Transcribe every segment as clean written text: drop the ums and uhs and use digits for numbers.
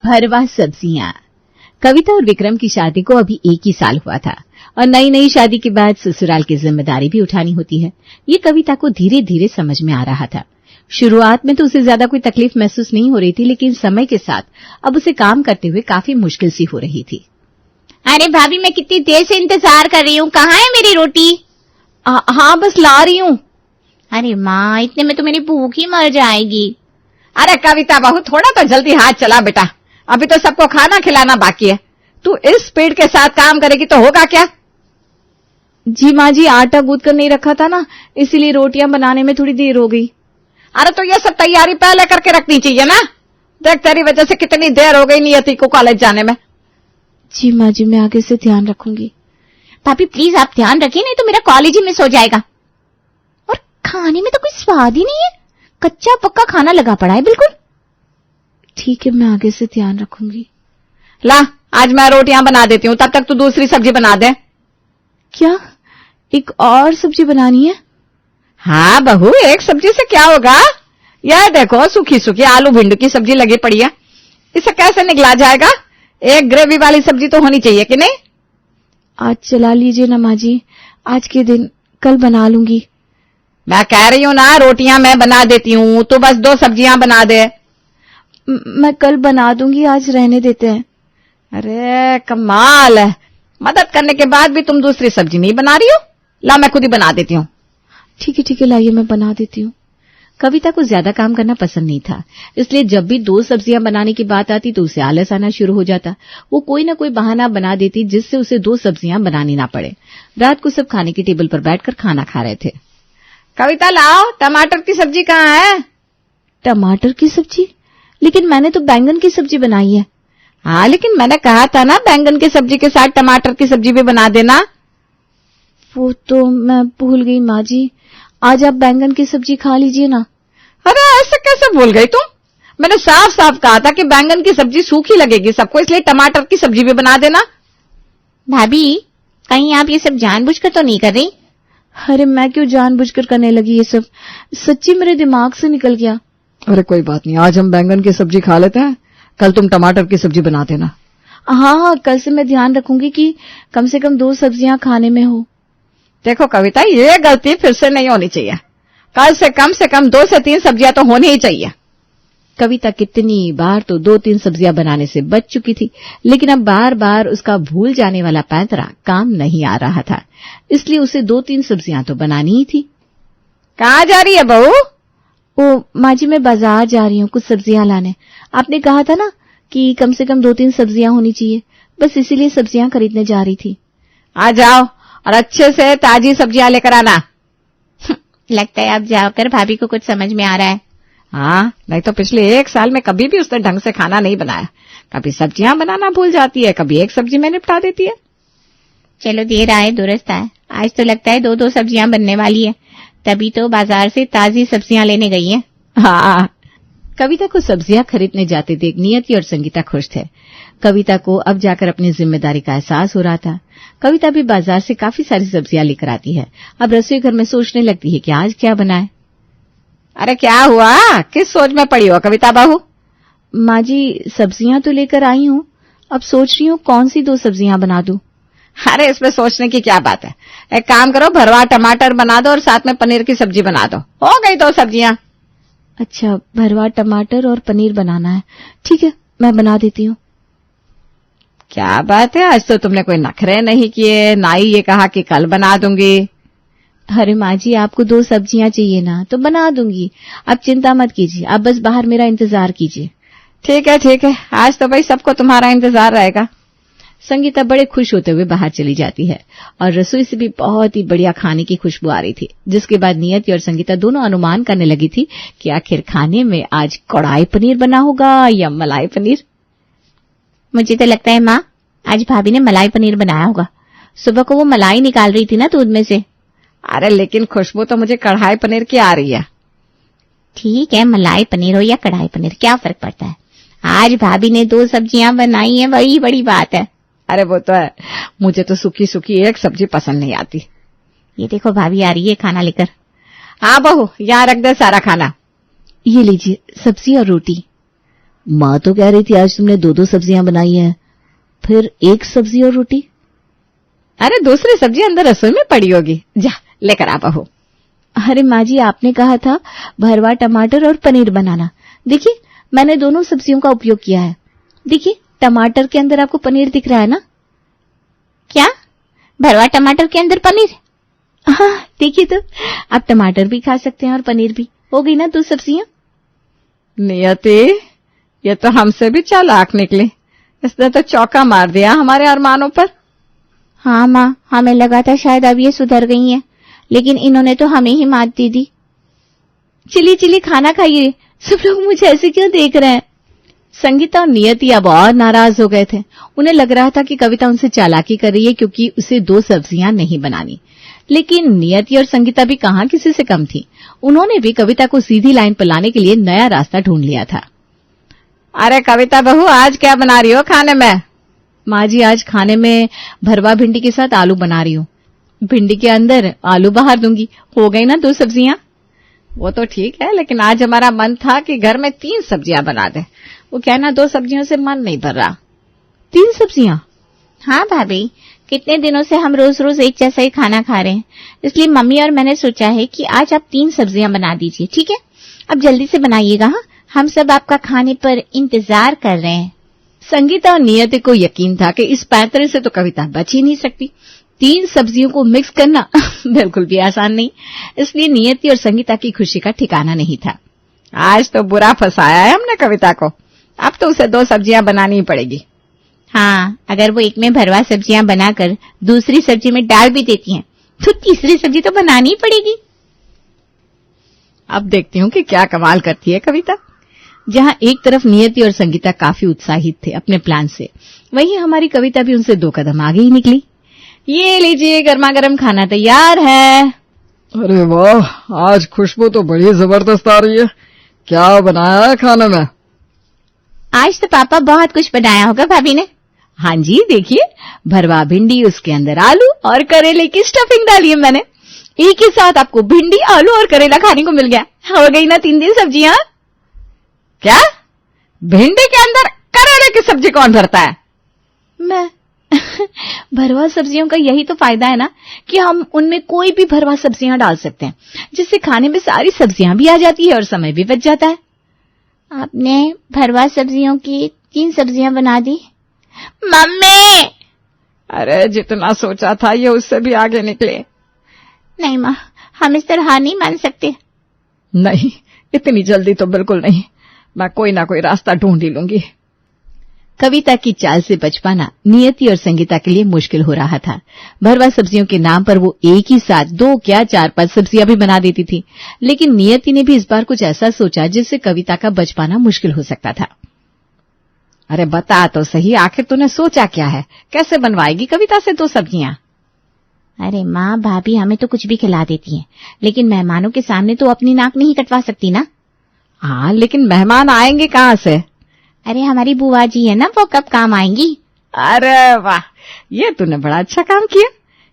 भरवा सब्जियां। कविता और विक्रम की शादी को अभी 1 ही साल हुआ था और नई नई शादी के बाद ससुराल की जिम्मेदारी भी उठानी होती है। ये कविता को धीरे धीरे समझ में आ रहा था। शुरुआत में तो उसे ज्यादा कोई तकलीफ महसूस नहीं हो रही थी, लेकिन समय के साथ अब उसे काम करते हुए काफी मुश्किल सी हो रही थी। अरे भाभी, मैं कितनी देर से इंतजार कर रही हूँ, कहाँ है मेरी रोटी? हाँ, बस ला रही हूँ। अरे माँ, इतने में तो मेरी भूख ही मर जाएगी। अरे कविता बहू, थोड़ा तो जल्दी हाथ चला बेटा, अभी तो सबको खाना खिलाना बाकी है। तू इस स्पीड के साथ काम करेगी तो होगा क्या? जी माँ जी, आटा गूंथ कर नहीं रखा था ना, इसीलिए रोटियां बनाने में थोड़ी देर हो गई। अरे तो ये सब तैयारी पहले करके रखनी चाहिए ना। देख, तेरी वजह से कितनी देर हो गई नियति को कॉलेज जाने में। जी माँ जी, मैं आगे से ध्यान रखूंगी। भाभी प्लीज आप ध्यान रखिए, नहीं तो मेरा कॉलेज ही मिस हो जाएगा। और खाने में तो कोई स्वाद ही नहीं है, कच्चा पक्का खाना लगा पड़ा है बिल्कुल। ठीक है, मैं आगे से ध्यान रखूंगी। ला, आज मैं रोटियां बना देती हूँ, तब तक तू दूसरी सब्जी बना दे। क्या, एक और सब्जी बनानी है? हाँ बहू, एक सब्जी से क्या होगा? यह देखो, सूखी सूखी आलू भिंडी की सब्जी लगी पड़ी है, इसे कैसे निकला जाएगा? एक ग्रेवी वाली सब्जी तो होनी चाहिए कि नहीं? आज चला लीजिए ना माँ जी, आज के दिन, कल बना लूंगी। मैं कह रही हूँ ना, रोटियां मैं बना देती हूँ, तो बस 2 सब्जियां बना दे। मैं कल बना दूंगी, आज रहने देते हैं। अरे कमाल है, मदद करने के बाद भी तुम दूसरी सब्जी नहीं बना रही हो। ला, मैं खुद ही बना देती हूँ। ठीक है, लाइए मैं बना देती हूँ। कविता को ज्यादा काम करना पसंद नहीं था, इसलिए जब भी 2 सब्जियां बनाने की बात आती तो उसे आलस आना शुरू हो जाता। वो कोई ना कोई बहाना बना देती जिससे उसे 2 सब्जियां बनानी ना पड़े। रात को सब खाने की टेबल पर बैठकर खाना खा रहे थे। कविता लाओ, टमाटर की सब्जी कहाँ है? टमाटर की सब्जी? लेकिन मैंने तो बैंगन की सब्जी बनाई है। हाँ, लेकिन मैंने कहा था ना, बैंगन की सब्जी के साथ टमाटर की सब्जी भी बना देना। वो तो मैं भूल गई माँ जी, आज आप बैंगन की सब्जी खा लीजिए ना। अरे ऐसे कैसे भूल गई तुम? मैंने साफ साफ कहा था कि बैंगन की सब्जी सूखी लगेगी सबको, इसलिए टमाटर की सब्जी भी बना देना। भाभी, कहीं आप ये सब जानबूझकर तो नहीं कर रही? अरे मैं क्यों जानबूझकर करने लगी ये सब, सच्ची मेरे दिमाग से निकल गया। अरे कोई बात नहीं, आज हम बैंगन की सब्जी खा लेते हैं, कल तुम टमाटर की सब्जी बना देना। हाँ, कल से मैं ध्यान रखूंगी कि कम से कम 2 सब्जियां खाने में हो। देखो कविता, ये गलती फिर से नहीं होनी चाहिए। कल से कम 2 से 3 सब्जियां तो होनी ही चाहिए। कविता कितनी बार तो 2-3 सब्जियां बनाने से बच चुकी थी, लेकिन अब बार बार उसका भूल जाने वाला पैंतरा काम नहीं आ रहा था, इसलिए उसे 2-3 सब्जियां तो बनानी ही थी। कहाँ जा रही है बहू? ओ माँ जी, मैं बाजार जा रही हूँ कुछ सब्जियां लाने। आपने कहा था ना कि कम से कम 2-3 सब्जियां होनी चाहिए, बस इसीलिए सब्जियां खरीदने जा रही थी। आ जाओ और अच्छे से ताजी सब्जियां लेकर आना। लगता है अब जाकर भाभी को कुछ समझ में आ रहा है। हाँ, नहीं तो पिछले 1 साल में कभी भी उसने ढंग से खाना नहीं बनाया। कभी सब्जियां बनाना भूल जाती है, कभी एक सब्जी में निपटा देती है। चलो, देर आए दुरुस्त आए, आज तो लगता है 2-2 सब्जियां बनने वाली है, तभी तो बाजार से ताजी सब्जियां लेने गई है। हाँ। कविता को सब्जियां खरीदने जाते देख नियति और संगीता खुश थे। कविता को अब जाकर अपनी जिम्मेदारी का एहसास हो रहा था। कविता भी बाजार से काफी सारी सब्जियां लेकर आती है। अब रसोई घर में सोचने लगती है कि आज क्या बनाए। अरे क्या हुआ, किस सोच में पड़ी हो कविता बहू? माँ जी, सब्जियां तो लेकर आई हूँ, अब सोच रही हूँ कौन सी 2 सब्जियां बना दूं। अरे इसमें सोचने की क्या बात है, एक काम करो, भरवा टमाटर बना दो और साथ में पनीर की सब्जी बना दो, हो गई 2 सब्जियां। अच्छा, भरवा टमाटर और पनीर बनाना है, ठीक है, मैं बना देती हूँ। क्या बात है, आज तो तुमने कोई नखरे नहीं किए, ना ही ये कहा कि कल बना दूंगी। अरे माँ जी, आपको 2 सब्जियां चाहिए ना, तो बना दूंगी, आप चिंता मत कीजिए, आप बस बाहर मेरा इंतजार कीजिए। ठीक है, आज तो भाई सबको तुम्हारा इंतजार रहेगा। संगीता बड़े खुश होते हुए बाहर चली जाती है और रसोई से भी बहुत ही बढ़िया खाने की खुशबू आ रही थी, जिसके बाद नियति और संगीता दोनों अनुमान करने लगी थी कि आखिर खाने में आज कढ़ाई पनीर बना होगा या मलाई पनीर। मुझे तो लगता है माँ, आज भाभी ने मलाई पनीर बनाया होगा, सुबह को वो मलाई निकाल रही थी ना दूध में से। अरे लेकिन खुशबू तो मुझे कढ़ाई पनीर की आ रही है। ठीक है, मलाई पनीर हो या कढ़ाई पनीर, क्या फर्क पड़ता है, आज भाभी ने 2 सब्जियां बनाई है, वही बड़ी बात है। अरे वो तो है, मुझे तो सूखी सूखी एक सब्जी पसंद नहीं आती। ये देखो भाभी आ रही है खाना लेकर। हाँ बहू, यहाँ रख दे सारा खाना। ये लीजिए सब्जी और रोटी। माँ तो कह रही थी आज तुमने 2-2 सब्जियां बनाई हैं, फिर 1 सब्जी और रोटी। अरे दूसरी सब्जी अंदर रसोई में पड़ी होगी, जा लेकर आ बहू। अरे माँ जी, आपने कहा था भरवा टमाटर और पनीर बनाना। देखिए मैंने दोनों सब्जियों का उपयोग किया है। देखिए टमाटर के अंदर आपको पनीर दिख रहा है ना? क्या? भरवा टमाटर के अंदर पनीर? हाँ देखिए, तो आप टमाटर भी खा सकते हैं और पनीर भी। हो गई ना 2 सब्जियां। नियति, ये तो हमसे भी चालाक निकली, इसने तो चौका मार दिया हमारे अरमानों पर। हाँ माँ, हमें लगा था शायद अब ये सुधर गई हैं, लेकिन इन्होंने तो हमें ही मात दे दी। चिली खाना खाइए। सब लोग मुझे ऐसे क्यों देख रहे हैं? संगीता और नियति अब और नाराज हो गए थे। उन्हें लग रहा था कि कविता उनसे चालाकी कर रही है क्योंकि उसे 2 सब्जियां नहीं बनानी। लेकिन नियति और संगीता भी कहां किसी से कम थी। उन्होंने भी कविता को सीधी लाइन पर लाने के लिए नया रास्ता ढूंढ लिया था। अरे कविता बहू, आज क्या बना रही हो खाने में? माँ जी, आज खाने में भरवा भिंडी के साथ आलू बना रही हूँ। भिंडी के अंदर आलू बहार दूंगी। हो गई ना 2 सब्जियां। वो तो ठीक है, लेकिन आज हमारा मन था कि घर में 3 सब्जियां बना दे। वो क्या ना 2 सब्जियों से मन नहीं भर रहा। 3 सब्जियां? हाँ भाभी, कितने दिनों से हम रोज रोज एक जैसा ही खाना खा रहे हैं, इसलिए मम्मी और मैंने सोचा है कि आज आप 3 सब्जियां बना दीजिए। ठीक है, अब जल्दी से बनाइएगा। हाँ, हम सब आपका खाने पर इंतजार कर रहे हैं। संगीता और नियति को यकीन था कि इस पैंतरे से तो कविता बच ही नहीं सकती। 3 सब्जियों को मिक्स करना बिल्कुल भी आसान नहीं। इसलिए नियति और संगीता की खुशी का ठिकाना नहीं था। आज तो बुरा फंसाया है हमने कविता को। अब तो उसे 2 सब्जियां बनानी ही पड़ेगी। हाँ, अगर वो एक में भरवा सब्जियां बनाकर दूसरी सब्जी में डाल भी देती हैं, तो तीसरी सब्जी तो बनानी ही पड़ेगी। अब देखती हूँ कि क्या कमाल करती है कविता। जहाँ एक तरफ नियति और संगीता काफी उत्साहित थे अपने प्लान से, वहीं हमारी कविता भी उनसे 2 कदम आगे ही निकली। ये लीजिए, गर्मा गर्म खाना तैयार है। अरे वाह, आज खुशबू तो बड़ी जबरदस्त आ रही है। क्या बनाया है खाने में? आज तो पापा बहुत कुछ बनाया होगा भाभी ने। हाँ जी, देखिए, भरवा भिंडी, उसके अंदर आलू और करेले की स्टफिंग डाली है मैंने। एक ही साथ आपको भिंडी, आलू और करेला खाने को मिल गया। हो गई ना 3 सब्जियां। क्या? भिंडी के अंदर करेले की सब्जी कौन भरता है? मैं भरवा सब्जियों का यही तो फायदा है ना कि हम उनमें कोई भी भरवा सब्जियां डाल सकते हैं, जिससे खाने में सारी सब्जियां भी आ जाती है और समय भी बच जाता है। आपने भरवा सब्जियों की 3 सब्जियां बना दी। मम्मी! अरे जितना सोचा था ये उससे भी आगे निकले। नहीं माँ, हम इस तरह हार नहीं मान सकते। नहीं, इतनी जल्दी तो बिल्कुल नहीं। मैं कोई ना कोई रास्ता ढूंढ ही लूंगी। कविता की चाल से बच पाना नियति और संगीता के लिए मुश्किल हो रहा था। भरवा सब्जियों के नाम पर वो एक ही साथ 2 क्या 4-5 सब्जियां भी बना देती थी। लेकिन नियति ने भी इस बार कुछ ऐसा सोचा जिससे कविता का बच पाना मुश्किल हो सकता था। अरे बता तो सही, आखिर तूने सोचा क्या है? कैसे बनवाएगी कविता से 2 सब्जियां? अरे माँ, भाभी हमें तो कुछ भी खिला देती हैं, लेकिन मेहमानों के सामने तो अपनी नाक नहीं कटवा सकती ना। हाँ, लेकिन मेहमान आएंगे कहाँ से? अरे हमारी बुआ जी है ना, वो कब काम आएंगी। अरे वाह, ये तूने बड़ा अच्छा काम किया।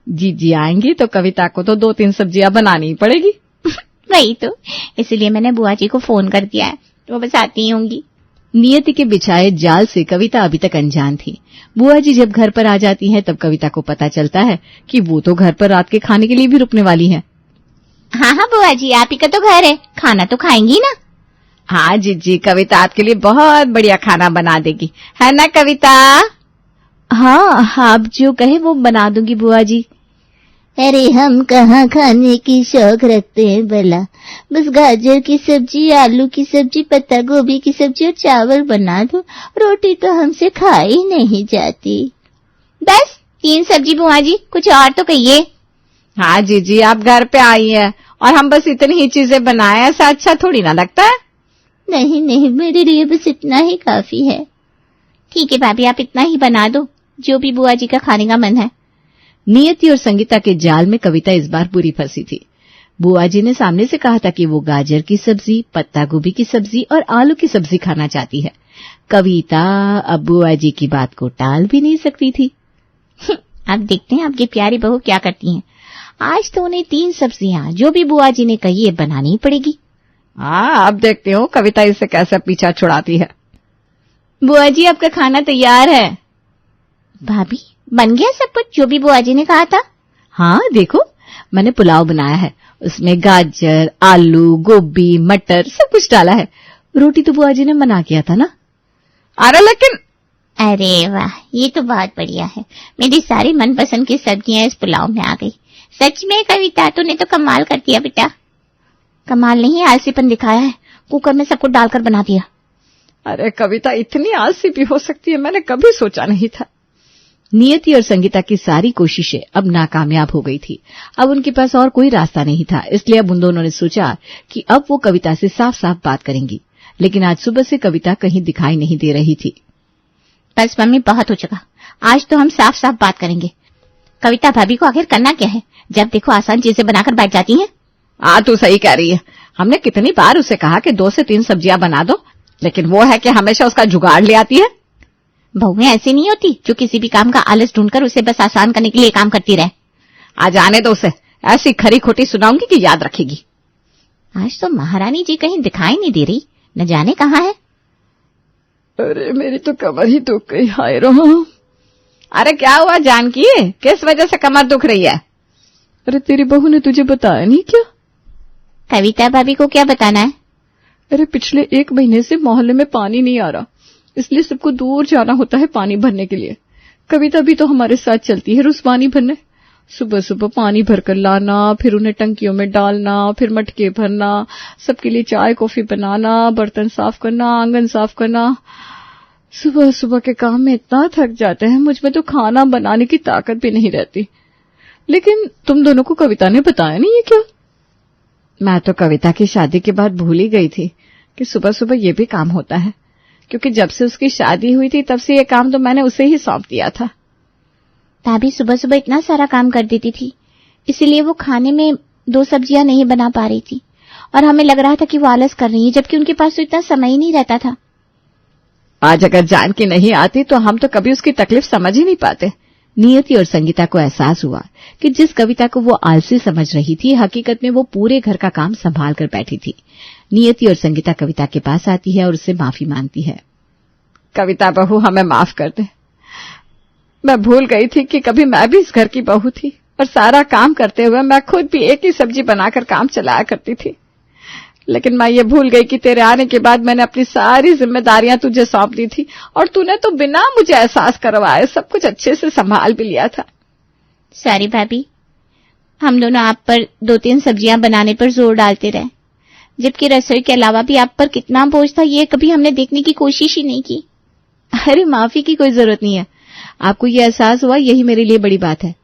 जी आएंगी तो कविता को तो 2-3 सब्जियां बनानी ही पड़ेगी। वही तो, इसलिए मैंने बुआ जी को फोन कर दिया है, वो बस आती ही होंगी। नियति के बिछाए जाल से कविता अभी तक अनजान थी। बुआ जी जब घर पर आ जाती हैं तब कविता को पता चलता है कि वो तो घर पर रात के खाने के लिए भी रुकने वाली हैं। हाँ बुआ जी, आप ही का तो घर है, खाना तो खाएंगी ना। हाँ जी, कविता आपके लिए बहुत बढ़िया खाना बना देगी, है ना कविता? हाँ, आप जो कहे वो बना दूंगी बुआ जी। अरे हम कहाँ खाने की शौक रखते हैं भला, बस गाजर की सब्जी, आलू की सब्जी, पत्ता गोभी की सब्जी और चावल बना दो, रोटी तो हमसे खाई नहीं जाती। बस 3 सब्जी बुआ जी, कुछ और तो कहिए। हाँ जी, आप घर पे आई हैं और हम बस इतनी ही चीजें बनाए, ऐसा अच्छा थोड़ी ना लगता है। नहीं, मेरे लिए बस इतना ही काफी है। ठीक है भाभी, आप इतना ही बना दो, जो भी बुआ जी का खाने का मन है। नियति और संगीता के जाल में कविता इस बार बुरी फंसी थी। बुआ जी ने सामने से कहा था कि वो गाजर की सब्जी, पत्ता गोभी की सब्जी और आलू की सब्जी खाना चाहती है। कविता अब बुआ जी की बात को टाल भी नहीं सकती थी। अब देखते हैं आपकी प्यारी बहू क्या करती हैं। आज तो उन्हें 3 सब्जियां जो भी बुआ जी ने कही है बनानी ही पड़ेगी। हाँ, अब देखती हूँ कविता इससे कैसे पीछा छुड़ाती है। बुआ जी आपका खाना तैयार है। भाभी बन गया सब कुछ जो भी बुआ जी ने कहा था? हाँ देखो, मैंने पुलाव बनाया है, उसमें गाजर, आलू, गोभी, मटर सब कुछ डाला है। रोटी तो बुआ जी ने मना किया था ना। अरे लेकिन अरे वाह, ये तो बहुत बढ़िया है। मेरी सारी मनपसंद की सब्जियां इस पुलाव में आ गई। सच में कविता, तूने तो कमाल कर दिया बेटा। कमाल नहीं, आलसीपन दिखाया है। कुकर में सब कुछ डालकर बना दिया। अरे कविता इतनी आलसी भी हो सकती है, मैंने कभी सोचा नहीं था। नियति और संगीता की सारी कोशिशें अब नाकामयाब हो गई थी। अब उनके पास और कोई रास्ता नहीं था, इसलिए अब उन दोनों ने सोचा कि अब वो कविता से साफ साफ बात करेंगी। लेकिन आज सुबह से कविता कहीं दिखाई नहीं दे रही थी। बस मम्मी, बहुत हो चुका। आज तो हम साफ साफ बात करेंगे। कविता भाभी को आखिर करना क्या है? जब देखो आसान चीजें बनाकर बैठ जाती हैं। हाँ तू सही कह रही है। हमने कितनी बार उसे कहा कि 2 से 3 सब्जियां बना दो, लेकिन वो है कि हमेशा उसका जुगाड़ ले आती है। बहुएं ऐसी नहीं होती जो किसी भी काम का आलस ढूंढकर उसे बस आसान करने के लिए काम करती रहे। आज आने दो उसे, ऐसी खरी खोटी सुनाऊंगी कि याद रखेगी। आज तो महारानी जी कहीं दिखाई नहीं दे रही, न जाने कहाँ है। अरे मेरी तो कमर ही दुख गई, हाय राम। अरे क्या हुआ जानकी, किस वजह से कमर दुख रही है? अरे तेरी बहू ने तुझे बताया नहीं क्या? कविता भाभी को क्या बताना है? अरे पिछले 1 महीने से मोहल्ले में पानी नहीं आ रहा, इसलिए सबको दूर जाना होता है पानी भरने के लिए। कविता भी तो हमारे साथ चलती है रोज पानी भरने। सुबह सुबह पानी भरकर लाना, फिर उन्हें टंकियों में डालना, फिर मटके भरना, सबके लिए चाय कॉफी बनाना, बर्तन साफ करना, आंगन साफ करना। सुबह सुबह के काम में इतना थक जाते हैं, मुझ में तो खाना बनाने की ताकत भी नहीं रहती। लेकिन तुम दोनों को कविता ने बताया नहीं है क्या? मैं तो कविता की शादी के बाद भूल ही गई थी कि सुबह सुबह ये भी काम होता है, क्योंकि जब से उसकी शादी हुई थी तब से ये काम तो मैंने उसे ही सौंप दिया था। भाभी सुबह सुबह इतना सारा काम कर देती थी, इसीलिए वो खाने में 2 सब्जियां नहीं बना पा रही थी और हमें लग रहा था कि वो आलस कर रही है, जबकि उनके पास तो इतना समय ही नहीं रहता था। आज अगर जानकी नहीं आती तो हम तो कभी उसकी तकलीफ समझ ही नहीं पाते। नियति और संगीता को एहसास हुआ कि जिस कविता को वो आलसी समझ रही थी, हकीकत में वो पूरे घर का काम संभाल कर बैठी थी। नियति और संगीता कविता के पास आती है और उससे माफी मांगती है। कविता बहू, हमें माफ कर दे। मैं भूल गई थी कि कभी मैं भी इस घर की बहू थी और सारा काम करते हुए मैं खुद भी एक ही सब्जी बनाकर काम चलाया करती थी। लेकिन मैं ये भूल गई कि तेरे आने के बाद मैंने अपनी सारी जिम्मेदारियां तुझे सौंप दी थी और तूने तो बिना मुझे एहसास करवाए सब कुछ अच्छे से संभाल भी लिया था। सॉरी भाभी, हम दोनों आप पर 2-3 सब्जियां बनाने पर जोर डालते रहे, जबकि रसोई के अलावा भी आप पर कितना बोझ था ये कभी हमने देखने की कोशिश ही नहीं की। अरे माफी की कोई जरूरत नहीं है। आपको ये एहसास हुआ, यही मेरे लिए बड़ी बात है।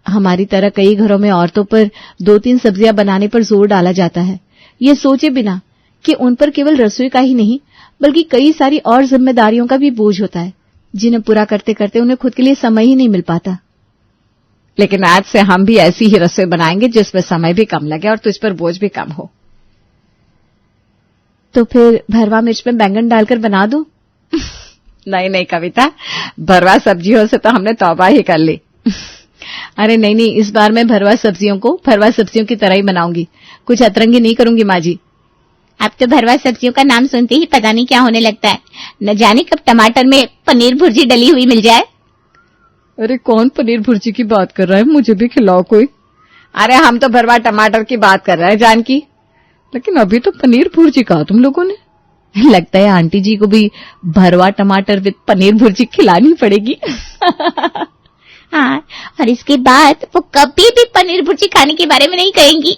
हमारी तरह कई घरों में औरतों पर 2-3 सब्जियां बनाने पर जोर डाला जाता है, ये सोचे बिना कि उन पर केवल रसोई का ही नहीं बल्कि कई सारी और जिम्मेदारियों का भी बोझ होता है, जिन्हें पूरा करते करते उन्हें खुद के लिए समय ही नहीं मिल पाता। लेकिन आज से हम भी ऐसी ही रसोई बनाएंगे जिसमें समय भी कम लगे और तुझ पर बोझ भी कम हो। तो फिर भरवा मिर्च में बैंगन डालकर बना दो। नहीं नहीं कविता, भरवा सब्जियों से तो हमने तौबा ही कर ली। अरे नहीं नहीं, इस बार मैं भरवा सब्जियों की तरह ही बनाऊंगी, कुछ अतरंगी नहीं करूंगी माँ जी। अब तो भरवा सब्जियों का नाम सुनते ही पता नहीं क्या होने लगता है। न जाने कब टमाटर में पनीर भुर्जी डली हुई मिल जाए। अरे कौन पनीर भुर्जी की बात कर रहा है? मुझे भी खिलाओ कोई। अरे हम तो भरवा टमाटर की बात कर रहे हैं जानकी। लेकिन अभी तो पनीर भुर्जी कहा तुम लोगों ने। लगता है आंटी जी को भी भरवा टमाटर विद पनीर भुर्जी खिलानी पड़ेगी। हाँ, और इसके बाद वो कभी भी पनीर भुर्जी खाने के बारे में नहीं कहेंगी।